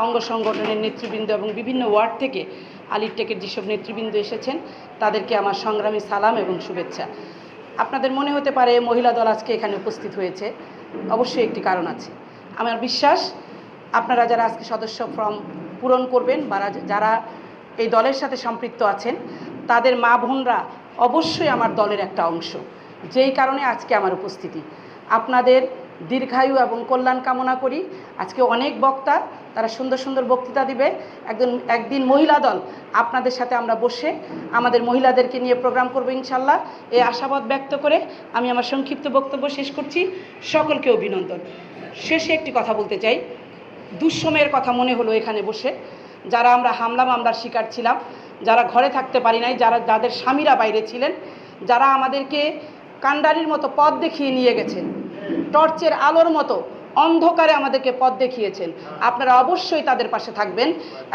অঙ্গ সংগঠনের নেতৃবৃন্দ এবং বিভিন্ন ওয়ার্ড থেকে আলিরটেকের যেসব নেতৃবৃন্দ এসেছেন তাদেরকে আমার সংগ্রামী সালাম এবং শুভেচ্ছা। আপনাদের মনে হতে পারে মহিলা দল আজকে এখানে উপস্থিত হয়েছে, অবশ্যই একটি কারণ আছে। আমার বিশ্বাস আপনারা যারা আজকে সদস্য ফর্ম পূরণ করবেন বা যারা এই দলের সাথে সম্পৃক্ত আছেন তাদের মা বোনরা অবশ্যই আমার দলের একটা অংশ, যেই কারণে আজকে আমার উপস্থিতি। আপনাদের দীর্ঘায়ু এবং কল্যাণ কামনা করি। আজকে অনেক বক্তা, তারা সুন্দর সুন্দর বক্তৃতা দিবে। একদিন মহিলা দল আপনাদের সাথে আমরা বসে আমাদের মহিলাদেরকে নিয়ে প্রোগ্রাম করবো ইনশাল্লাহ। এই আশাবাদ ব্যক্ত করে আমি আমার সংক্ষিপ্ত বক্তব্য শেষ করছি। সকলকে অভিনন্দন। শেষে একটি কথা বলতে চাই, দুঃসময়ের কথা মনে হলো এখানে বসে। যারা আমরা হামলা মামলার শিকার ছিলাম, যারা ঘরে থাকতে পারি নাই, যাদের স্বামীরা বাইরে ছিলেন, যারা আমাদেরকে কান্ডারির মতো পথ দেখিয়ে নিয়ে গেছেন, টর্চের আলোর মতো অন্ধকারে আমাদেরকে পথ দেখিয়েছেন, আপনারা অবশ্যই তাদের পাশে থাকবেন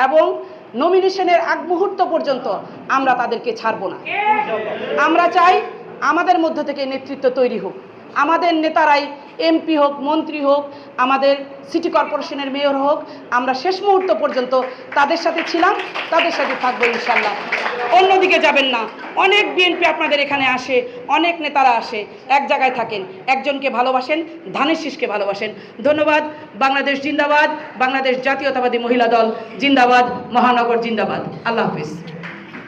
এবং নমিনেশনের আগ মুহূর্ত পর্যন্ত আমরা তাদেরকে ছাড়ব না। আমরা চাই আমাদের মধ্য থেকে নেতৃত্ব তৈরি হোক, আমাদের নেতারাই এমপি হোক, মন্ত্রী হোক, আমাদের সিটি কর্পোরেশনের মেয়র হোক, আমরা শেষ মুহূর্ত পর্যন্ত তাদের সাথে ছিলাম, তাদের সাথে থাকবো ইনশাল্লাহ। অন্যদিকে যাবেন না। অনেক বিএনপি আপনাদের এখানে আসে, অনেক নেতারা আসে, এক জায়গায় থাকেন, একজনকে ভালোবাসেন, ধানের শীষকে ভালোবাসেন। ধন্যবাদ। বাংলাদেশ জিন্দাবাদ, বাংলাদেশ জাতীয়তাবাদী মহিলা দল জিন্দাবাদ, মহানগর জিন্দাবাদ। আল্লাহ হাফিজ।